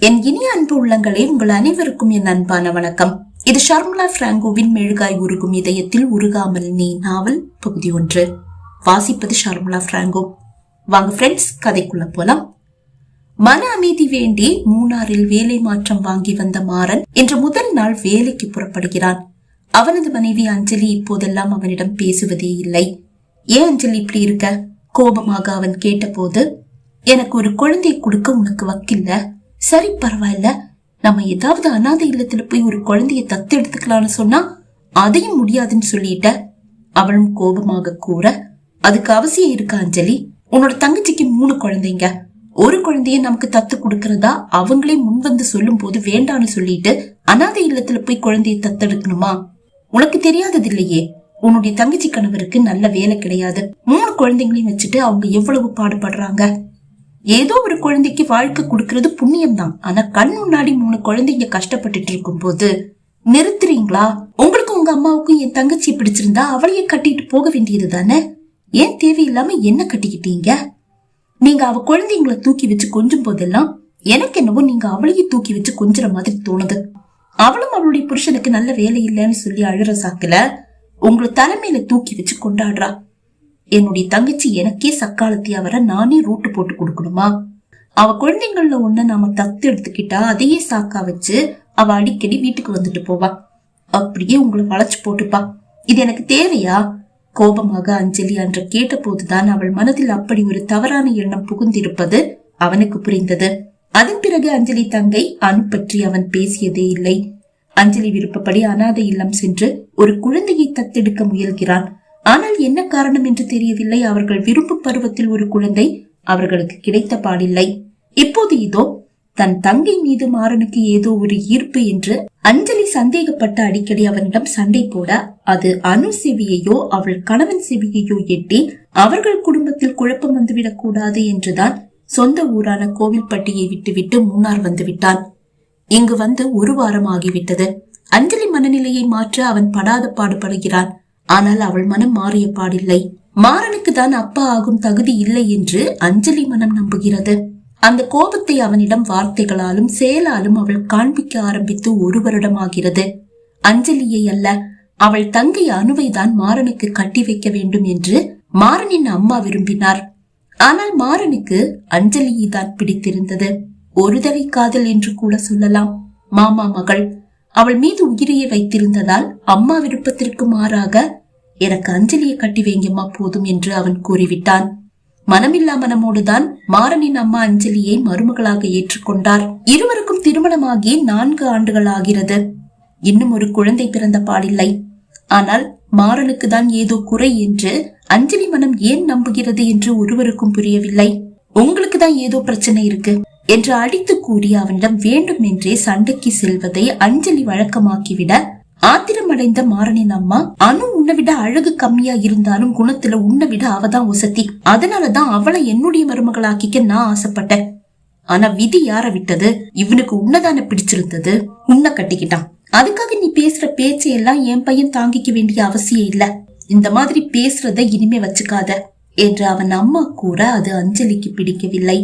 என் இனிய அன்பு உள்ளங்களே, உங்கள் அனைவருக்கும் என் அன்பான வணக்கம். இது ஷர்மிளா பிராங்கோவின் மெழுகாய் உருகும் இதயத்தில் உருகாமல் நீ நாவல் பகுதி 1. வாசிப்பது ஷர்மிளா பிராங்கோ. வாங்க ஃப்ரெண்ட்ஸ், கதைக்குள்ள போலாம். மன அமைதி வேண்டி மூணாரில் வேலை மாற்றம் வாங்கி வந்த மாறன் இன்று முதல் நாள் வேலைக்கு புறப்படுகிறான். அவனது மனைவி அஞ்சலி இப்போதெல்லாம் அவனிடம் பேசுவதே இல்லை. ஏன் அஞ்சலி இப்படி இருக்க? கோபமாக அவன் கேட்டபோது, எனக்கு ஒரு குழந்தை கொடுக்க உனக்கு வக்கில்ல. சரி, பரவாயில்ல, நம்ம ஏதாவது அனாதை இல்லத்துல போய் ஒரு குழந்தைய தத்து எடுத்துக்கலாம்னு சொன்னா அதையும் முடியாதுன்னு சொல்லிட்ட. அவளும் கோபமாக கூற, அதுக்கு அவசியம் இருக்கா அஞ்சலி? உன்னோட தங்கச்சிக்கு 3 குழந்தைங்க. ஒரு குழந்தைய நமக்கு தத்து கொடுக்கறதா அவங்களே முன் வந்து சொல்லும் போது வேண்டான்னு சொல்லிட்டு அனாதை இல்லத்துல போய் குழந்தைய தத்தெடுக்கணுமா? உனக்கு தெரியாதது இல்லையே, உன்னுடைய தங்கச்சி கணவருக்கு நல்ல வேலை கிடையாது. 3 குழந்தைங்களையும் வச்சுட்டு அவங்க எவ்வளவு பாடுபடுறாங்க. ஏதோ ஒரு குழந்தைக்கு வாழ்க்கை கொடுக்கறது புண்ணியம் தான். ஆனா கண் முன்னாடி 3 குழந்தைங்க கஷ்டப்பட்டுட்டு இருக்கும் போது நிறுத்துறீங்களா? உங்களுக்கு உங்க அம்மாவுக்கும் என் தங்கச்சியை பிடிச்சிருந்தா அவளையே கட்டிட்டு போக வேண்டியது தானே. ஏன் தேவையில்லாம என்ன கட்டிக்கிட்டீங்க? நீங்க அவ குழந்தைங்களை தூக்கி வச்சு கொஞ்சம் போதெல்லாம் எனக்கு என்னவோ நீங்க அவளையே தூக்கி வச்சு கொஞ்சற மாதிரி தோணுது. அவளும் அவளுடைய புருஷனுக்கு நல்ல வேலை இல்லைன்னு சொல்லி அழுற சாக்குல உங்களை தலைமையில தூக்கி வச்சு கொண்டாடுறா. என்னுடைய தங்கச்சி எனக்கே சக்காலத்தியா வர நானே ரூட்டு போட்டு கொடுக்கணுமா? அவ குழந்தைங்கள்ல ஒண்ணு நாம தத்து எடுத்துக்கிட்டா அதையே சாக்கா வச்சு அவ அடிக்கடி வீட்டுக்கு வந்துட்டு போவா. அப்படியே உங்களை வளைச்சு போட்டுப்பா. இது எனக்கு தேவையா? கோபமாக அஞ்சலி அன்று கேட்ட போதுதான் அவள் மனதில் அப்படி ஒரு தவறான எண்ணம் புகுந்திருப்பது அவனுக்கு புரிந்தது. அதன் பிறகு அஞ்சலி தங்கை அனு பற்றி அவன் பேசியதே இல்லை. அஞ்சலி விருப்பப்படி அனாதை இல்லம் சென்று ஒரு குழந்தையை தத்தெடுக்க முயல்கிறான். ஆனால் என்ன காரணம் என்று தெரியவில்லை. அவர்கள் விருப்ப பருவத்தில் ஒரு குழந்தை அவர்களுக்கு கிடைத்த பாடில்லை. இப்போது இதோ தன் தங்கை மீது மாறனுக்கு ஏதோ ஒரு ஈர்ப்பு என்று அஞ்சலி சந்தேகப்பட்ட அடிக்கடி அவனிடம் சண்டை போட, அது அனு செவியையோ அவள் கணவன் செவியையோ எட்டி அவர்கள் குடும்பத்தில் குழப்பம் வந்துவிடக் கூடாது என்றுதான் சொந்த ஊரான கோவில்பட்டியை விட்டுவிட்டு மூணார் வந்து விட்டான். இங்கு வந்து 1 வாரம் ஆகிவிட்டது. அஞ்சலி மனநிலையை மாற்ற அவன் படாத பாடுபடுகிறான். ஆனால் அவள் மனம் மாறிய பாடில்லை. மாறனுக்கு தான் அப்பா ஆகும் தகுதி இல்லை என்று அஞ்சலி மனம் நம்புகிறது. அந்த கோபத்தை அவனிடம் வார்த்தைகளாலும் செயலாலும் அவள் காண்பிக்க ஆரம்பித்து 1 வருடம் ஆகிறது. அஞ்சலியை அல்ல, அவள் தங்கை அனுவை தான் மாறனுக்கு கட்டி வைக்க வேண்டும் என்று மாறனின் அம்மா விரும்பினார். ஆனால் மாறனுக்கு அஞ்சலியை தான் பிடித்திருந்தது. ஒருதலை காதல் என்று கூட சொல்லலாம். மாமா மகள் அவள் மீது உயிரையை வைத்திருந்ததால் அம்மா விருப்பத்திற்கு மாறாக எனக்கு அஞ்சலியை கட்டி வைங்கம்மா போதும் என்று அவன் கூறிவிட்டான். மனமில்லா மனமோடுதான் மாறனின் அம்மா அஞ்சலியை மருமகளாக ஏற்றுக்கொண்டார். இருவருக்கும் திருமணமாகி 4 ஆண்டுகள் ஆகிறது. இன்னும் ஒரு குழந்தை பிறந்த பாடில்லை. ஆனால் மாறனுக்கு தான் ஏதோ குறை என்று அஞ்சலி மனம் ஏன் நம்புகிறது என்று ஒருவருக்கும் புரியவில்லை. உங்களுக்கு தான் ஏதோ பிரச்சனை இருக்கு என்று அடித்து கூறி அவனிடம் வேண்டும் என்றே சண்டைக்கு செல்வதை அஞ்சலி வழக்கமாக்கிவிட, ஆத்திரமடைந்த மாறனின் அம்மா, அனு உன்னை விட அழகு கம்மியா இருந்தாலும் குணத்துல உன்னை விட அவதான் உசத்தி, அதனாலதான் அவளை என்னுடைய மருமகளாக்கிக்க நான் ஆசைப்பட்டேன். ஆனா விதி யார விட்டது? இவனுக்கு உன்னதான பிடிச்சிருந்தது, உன்னை கட்டிக்கிட்டான். அதுக்காக நீ பேசுற பேச்சையெல்லாம் என் பையன் தாங்கிக்க வேண்டிய அவசியம் இல்ல. இந்த மாதிரி பேசுறத இனிமே வச்சுக்காத என்று அவன் அம்மா கூற அது அஞ்சலிக்கு பிடிக்கவில்லை.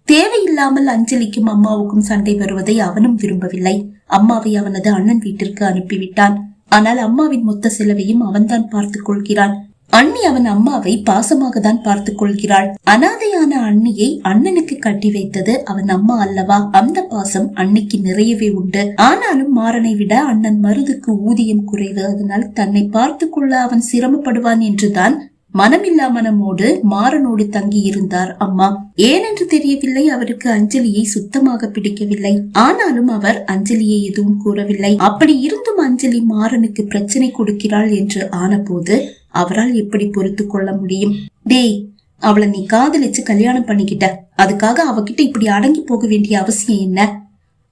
தேவையில்லாமல் அஞ்சலிக்கும் அம்மாவுக்கும் சண்டை வருவதை அவனும் விரும்பவில்லை. அம்மாவை அவனது அண்ணன் வீட்டிற்கு அனுப்பிவிட்டான். ஆனால் அம்மாவின் மொத்த செலவையும் அவன்தான் பார்த்துக் கொள்கிறான். அண்ணி அவன் அம்மாவை பாசமாக தான் பார்த்துக் கொள்கிறாள். அனாதையான அண்ணியை அண்ணனுக்கு கட்டி வைத்தது அவன் அம்மா அல்லவா? அந்த பாசம் அன்னிக்கு நிறையவே உண்டு. ஆனாலும் மாறனை விட அண்ணன் மருதுக்கு ஊதியம் குறைவு. அதனால் தன்னை பார்த்து கொள்ள அவன் சிரமப்படுவான் என்றுதான் மனமில்லா மனமோடு மாறனோடு தங்கி இருந்தார் அம்மா. ஏனென்று தெரியவில்லை, அவருக்கு அஞ்சலியை சுத்தமாக பிடிக்கவில்லை. ஆனாலும் அவர் அஞ்சலியை எதுவும் கூறவில்லை. அப்படி இருந்தும் அஞ்சலி மாறனுக்கு பிரச்சனை கொடுக்கிறாள் என்று ஆன போது அவரால் எப்படி பொறுத்து கொள்ள முடியும்? டேய், அவளை நீ காதலிச்சு கல்யாணம் பண்ணிக்கிட்ட, அதுக்காக அவகிட்ட இப்படி அடங்கி போக வேண்டிய அவசியம் என்ன?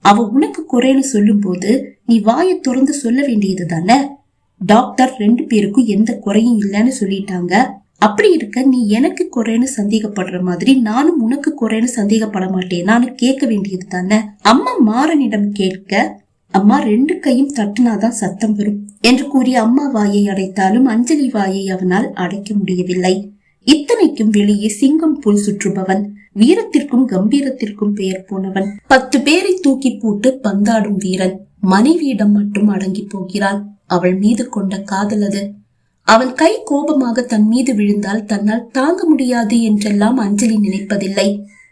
அவ உனக்கு குறைன்னு சொல்லும் போது நீ வாயை திறந்து சொல்ல வேண்டியது தானே. டாக்டர் 2 பேருக்கும் எந்த குறையும் இல்லைன்னு சொல்லிட்டாங்க. அப்படி இருக்க நீ எனக்கு குறைன்னு சந்தேகப்படுற மாதிரி நானும் உனக்கு குறைன்னு சந்தேகப்பட மாட்டேன், நானும் கேட்க வேண்டியது தானே. அம்மா மாறனிடம் கேட்க, அம்மா 2 கையும் தட்டுனாதான் சத்தம் வரும் என்று கூறி அம்மா வாயை அடைத்தாலும் அஞ்சலி வாயை அவனால் அடைக்க முடியவில்லை. இத்தனைக்கும் வெளியே சிங்கம் போல் சுற்றுபவன். வீரத்திற்கும் கம்பீரத்திற்கும் பெயர் போனவன். 10 பேரை தூக்கி போட்டு பந்தாடும் வீரன். மனைவியிடம் மட்டும் அடங்கி போகிறான். அவள் மீது கொண்ட காதல் அது. அவன் கை கோபமாக தன் மீது விழுந்தால் தன்னால் தாங்க முடியாது என்றெல்லாம் அஞ்சலி நினைப்பதில்லை.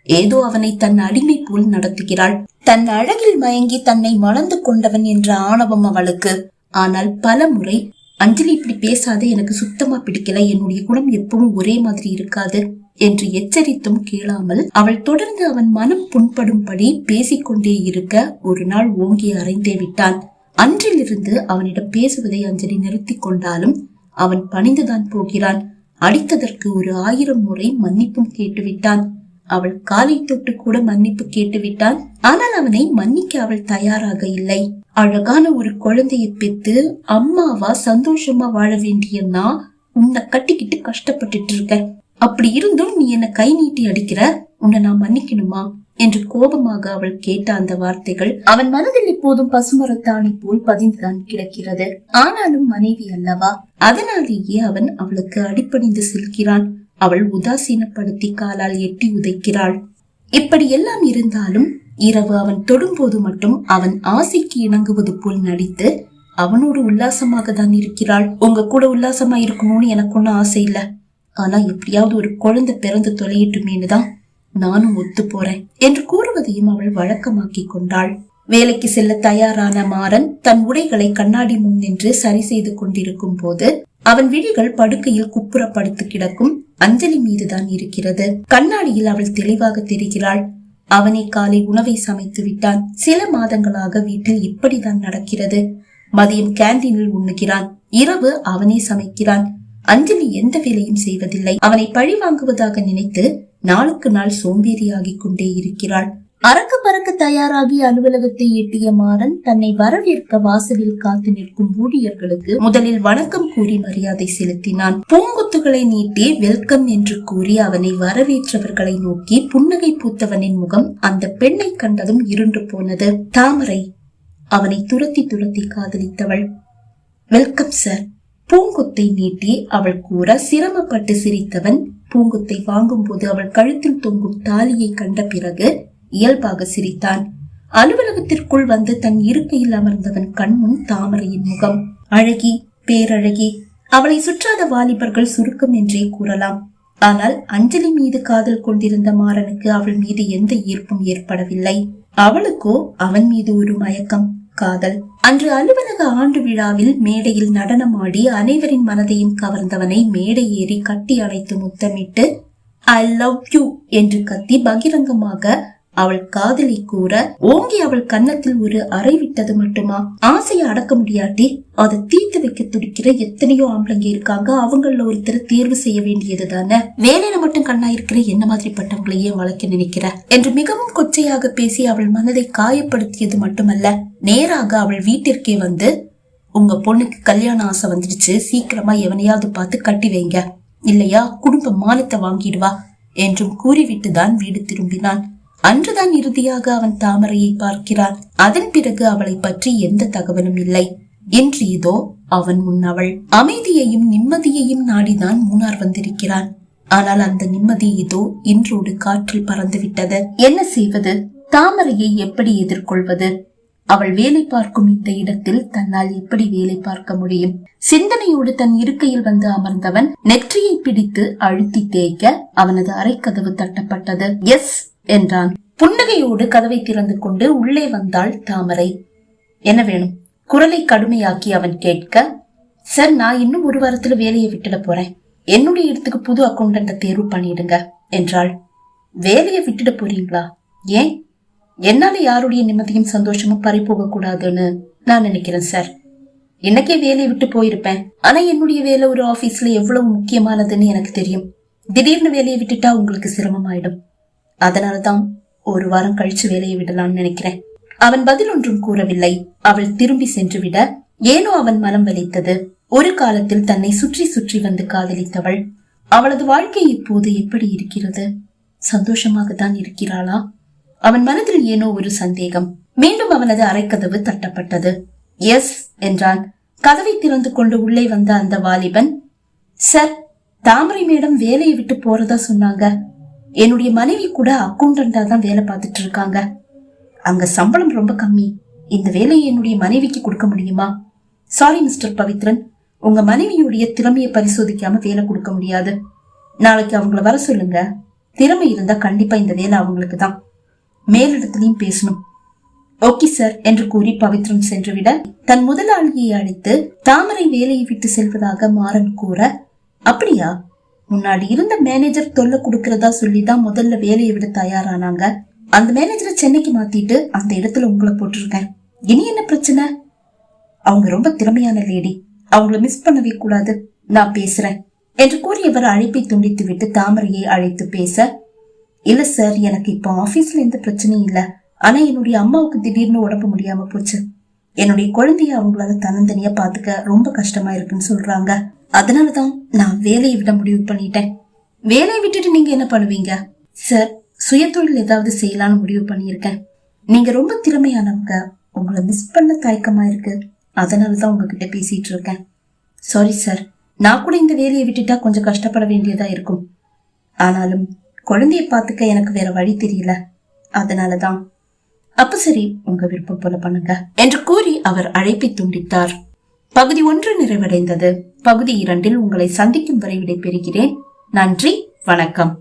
ஏதோ அவனை தன் அடிமை போல் நடத்துகிறாள். தன் அழகில் மயங்கி தன்னை மணந்து கொண்டவன் என்ற ஆணவம் அவளுக்கு. ஆனால் பல முறை, அஞ்சலி இப்படி பேசாத, எனக்கு சுத்தமா பிடிக்கல, என்னுடைய குணம் எப்பவும் ஒரே மாதிரி இருக்காது என்று எச்சரித்தும் கேளாமல் அவள் தொடர்ந்து அவன் மனம் புண்படும்படி பேசிக்கொண்டே இருக்க ஒரு நாள் ஓங்கி அறைந்தே விட்டான். அன்றிலிருந்து அவனிடம் பேசுவதை அஞ்சலி நிறுத்தி கொண்டாலும் அவன் பணிந்துதான் போகிறான். அடித்ததற்கு ஒரு 1000 முறை மன்னிப்பும் கேட்டுவிட்டான். அவள் காலை தொட்டு கூட மன்னிப்பு கேட்டுவிட்டான். ஆனால் அவனை மன்னிக்க அவள் தயாராக இல்லை. அழகான ஒரு குழந்தையை பெத்து அம்மாவா சந்தோஷமா வாழ வேண்டிய நான் உன்னை கட்டிக்கிட்டு கஷ்டப்பட்டுட்டு இருக்க. அப்படி இருந்தும் நீ என்ன கை நீட்டி அடிக்கிற, உன்னை நான் மன்னிக்கணுமா என்று கோபமாக அவள் கேட்ட அந்த வார்த்தைகள் அவன் மனதில் இப்போதும் பசுமரத்தாணி போல் பதிந்துதான் கிடக்கிறது. ஆனாலும் மனைவி அல்லவா, அதனாலேயே அவன் அவளுக்கு அடிபணிந்து செல்கிறான். அவள் உதாசீனப்படுத்தி காலால் எட்டி உதைக்கிறாள். இப்படி எல்லாம் இருந்தாலும் இரவு அவன் தொடும்போது மட்டும் அவன் ஆசைக்கு இணங்குவது போல் நடித்து அவனோடு உல்லாசமாக தான் இருக்கிறாள். உங்க கூட உல்லாசமா இருக்கணும்னு எனக்கு ஒன்னும் ஆசை இல்ல, ஆனா எப்படியாவது ஒரு குழந்தை பிறந்து தொலையட்டுமேனுதான் நானும் ஒத்து போறேன் என்று கூறுவதையும் அவள் வழக்கமாக்கி கொண்டாள். வேலைக்கு செல்ல தயாரான மாறன் தன் உடைகளை கண்ணாடி முன் நின்று சரி செய்து கொண்டிருக்கும் போது அவன் விழிகள் படுக்கையில் குப்புற படுத்து கிடக்கும் அஞ்சலி மீதுதான் இருக்கிறது. கண்ணாடியில் அவள் தெளிவாக தெரிகிறாள். அவனை காலை உணவை சமைத்து விட்டான். சில மாதங்களாக வீட்டில் இப்படிதான் நடக்கிறது. மதியம் கேண்டீனில் உண்ணுகிறான். இரவு அவனே சமைக்கிறான். அஞ்சலி எந்த வேலையும் செய்வதில்லை. அவனை பழி வாங்குவதாக நினைத்து நாளுக்கு நாள் சோம்பேறியாகிக் கொண்டே இருக்கிறாள். அறக்க பறக்க தயாராகி அலுவலகத்தை எட்டிய மாறன் தன்னை வரவேற்க வாசலில் காத்து நிற்கும் ஊழியர்களுக்கு முதலில் வணக்கம் கூறி மரியாதை செலுத்தினான். பூங்கொத்துகளை நீட்டி வெல்கம் என்று கூறி அவனை வரவேற்றவர்களை நோக்கி புன்னகை பூத்தவனின் முகம் அந்த பெண்ணை கண்டதும் இருண்டு போனது. தாமரை அவனை துரத்தி துரத்தி காதலித்தவள். Welcome sir. பூங்கொத்தை நீட்டி அவள் கூற சிரமப்பட்டு சிரித்தவன் பூங்கொத்தை வாங்கும் போது அவள் கழுத்தில் தொங்கும் தாலியை கண்ட பிறகு இயல்பாக சிரித்தான். அலுவலகத்திற்குள் வந்து தன் இருக்கையில் அமர்ந்தவன் கண்முன் தாமரையின் முகம். அழகி, பேரழகி. அவளை சுற்றாத வாலிபர்கள் சுருக்கம் என்றே கூறலாம். ஆனால் அஞ்சலி மீது காதல் கொண்டிருந்த மாறனுக்கு அவள் மீது எந்த ஈர்ப்பும் ஏற்படவில்லை. அவளுக்கோ அவன் மீது ஒரு மயக்கம், காதல். அன்று அலுவலக ஆண்டு விழாவில் மேடையில் நடனமாடி அனைவரின் மனதையும் கவர்ந்தவனை மேடை ஏறி கட்டி அணைத்து முத்தமிட்டு ஐ லவ் யூ என்று கத்தி பகிரங்கமாக அவள் காதலை கூற ஓங்கி அவள் கன்னத்தில் ஒரு அறை விட்டது மட்டுமா? ஆசையை அடக்க முடியாட்டி அதை தீர்த்து வைக்க துடிக்கிற எத்தனையோ ஆம்பளைங்க இருக்காங்க. அவங்கள ஒருத்தர் தேர்வு செய்ய வேண்டியது தானே. வேலையில மட்டும் கண்ணா இருக்கிற என்ன மாதிரி பட்டவங்களையே வளர்க்க நினைக்கிற என்று மிகவும் கொச்சையாக பேசி அவள் மனதை காயப்படுத்தியது மட்டுமல்ல, நேராக அவள் வீட்டிற்கே வந்து உங்க பொண்ணுக்கு கல்யாண ஆசை வந்துடுச்சு, சீக்கிரமா எவனையாவது பார்த்து கட்டி வைங்க, இல்லையா குடும்ப மானத்தை வாங்கிடுவா என்றும் கூறிவிட்டுதான் வீடு திரும்பினான். அன்றுதான் இறுதியாக அவன் தாமரையை பார்க்கிறான். அதன் பிறகு அவளை பற்றி எந்த தகவலும் இல்லை. இன்று இதோ அவன் முன் அவள். அமைதியையும் நிம்மதியையும் நாடிதான் மூணார் வந்திருக்கிறான். ஆனால் அந்த நிம்மதி இதோ இன்றோடு காற்றில் பறந்து விட்டது. என்ன செய்வது? தாமரையை எப்படி எதிர்கொள்வது? அவள் வேலை பார்க்கும் இந்த இடத்தில் தன்னால் எப்படி வேலை பார்க்க முடியும்? சிந்தனையோடு தன் இருக்கையில் வந்து அமர்ந்தவன் நெற்றியை பிடித்து அழுத்தி தேய்க்க அவனது அறைக்கதவு தட்டப்பட்டது. எஸ் என்றான். புன்னகையோடு கதவை திறந்து கொண்டு உள்ளே வந்தாள் தாமரை. என்ன வேணும்? குரலை கடுமையாக்கி அவன் கேட்க, சார், நான் இன்னும் 1 வாரத்துல வேலையை விட்டுட போறேன். என்னுடைய இடத்துக்கு புது அக்கௌண்டன்ட தேர்வு பண்ணிடுங்க என்றாள். வேலையை விட்டுட போறீங்களா? ஏன்? என்னால யாருடைய நிம்மதியும் சந்தோஷமும் பறிபோக கூடாதுன்னு நான் நினைக்கிறேன் சார். இன்னைக்கே வேலையை விட்டு போயிருப்பேன். ஆனா என்னுடைய வேலை ஒரு ஆபீஸ்ல எவ்வளவு முக்கியமானதுன்னு எனக்கு தெரியும். திடீர்னு வேலையை விட்டுட்டா உங்களுக்கு சிரமமாயிடும். அதனாலதான் 1 வாரம் கழிச்சு வேலையை விடலாம்னு நினைக்கிறேன். அவன் பதில் ஒன்றும் கூறவில்லை. அவள் திரும்பி சென்று விட ஏனோ அவன் மனம் வலித்தது. ஒரு காலத்தில் தன்னை சுற்றி சுற்றி வந்து காதலித்தவள். அவளது வாழ்க்கை இப்போது எப்படி இருக்கிறது? சந்தோஷமாக தான் இருக்கிறாளா? அவன் மனதில் ஏனோ ஒரு சந்தேகம். மீண்டும் அவனது அறைக்கதவு தட்டப்பட்டது. எஸ் என்றான். கதவை திறந்து கொண்டு உள்ளே வந்த அந்த வாலிபன், சார், தாமரை மேடம் வேலையை விட்டு போறதா சொன்னாங்க. என்னுடைய மனைவி கூட அக்கௌண்டண்டா தான் வேலை பார்த்துட்டு இருக்காங்க. அங்க சம்பளம் ரொம்ப கம்மி. இந்த வேலையை என்னுடைய மனைவிக்கு கொடுக்க முடியுமா? சாரி மிஸ்டர் பவித்ரன், உங்க மனைவியுடைய திறமையை பரிசோதிக்காம வேலை கொடுக்க முடியாது. நாளைக்கு அவங்கள வர சொல்லுங்க. திறமை இருந்தா கண்டிப்பா இந்த வேலை அவங்களுக்கு தான். மேலிடத்திலையும் பேசணும். ஓகே சார் என்று கூறி பவித்ரன் சென்றுவிட தன் முதலாளியை அழைத்து தாமரை வேலையை விட்டு செல்வதாக மாறன் கூற, அப்படியா, முன்னாடி இருந்த மேனேஜர் தொல்லை கொடுக்கறதா சொல்லிதான் முதல்ல வேலையை விட தயாரானாங்க. அந்த மேனேஜரை சென்னைக்கு மாத்திட்டு அந்த இடத்துல உங்களை போட்டிருக்கேன். இனி என்ன பிரச்சனை? அவங்க ரொம்ப திறமையான லேடி, அவங்கள மிஸ் பண்ணவே கூடாது. நான் பேசுறேன் என்று கூறியவர் அழைப்பை துண்டித்து விட்டு தாமரையை அழைத்து பேச, இல்ல சார், எனக்கு இப்போ ஆபீஸ்ல எந்த பிரச்சனையும் இல்ல. ஆனா என்னுடைய அம்மாவுக்கு திடீர்னு உடம்பு முடியாம போச்சு. என்னுடைய குழந்தைய அவங்களால தன்னந்தனியா பாத்துக்க ரொம்ப கஷ்டமா இருக்குன்னு சொல்றாங்க. அதனாலதான் நான் வேலையை விட முடிவு பண்ணிட்டேன். வேலையை விட்டுட்டு நீங்க என்ன பண்ணுவீங்க? சார், சுயதொழில் ஏதாவது செய்யலான்னு முடிவு பண்ணியிருக்கேன். நீங்க ரொம்ப திறமையானவங்க, உங்களை மிஸ் பண்ண தயக்கமா இருக்கு. அதனாலதான் உங்ககிட்ட பேசிட்டு இருக்கேன். சாரி சார், நான் கூட இந்த வேலையை விட்டுட்டா கொஞ்சம் கஷ்டப்பட வேண்டியதா இருக்கும். ஆனாலும் குழந்தைய பாத்துக்க எனக்கு வேற வழி தெரியல. அதனாலதான். அப்ப சரி, உங்க விருப்பம் போல பண்ணுங்க என்று கூறி அவர் அழைப்பை துண்டித்தார். பகுதி 1 நிறைவடைந்தது. பகுதி 2 உங்களை சந்திக்கும் வரை விடைபெறுகிறேன். நன்றி, வணக்கம்.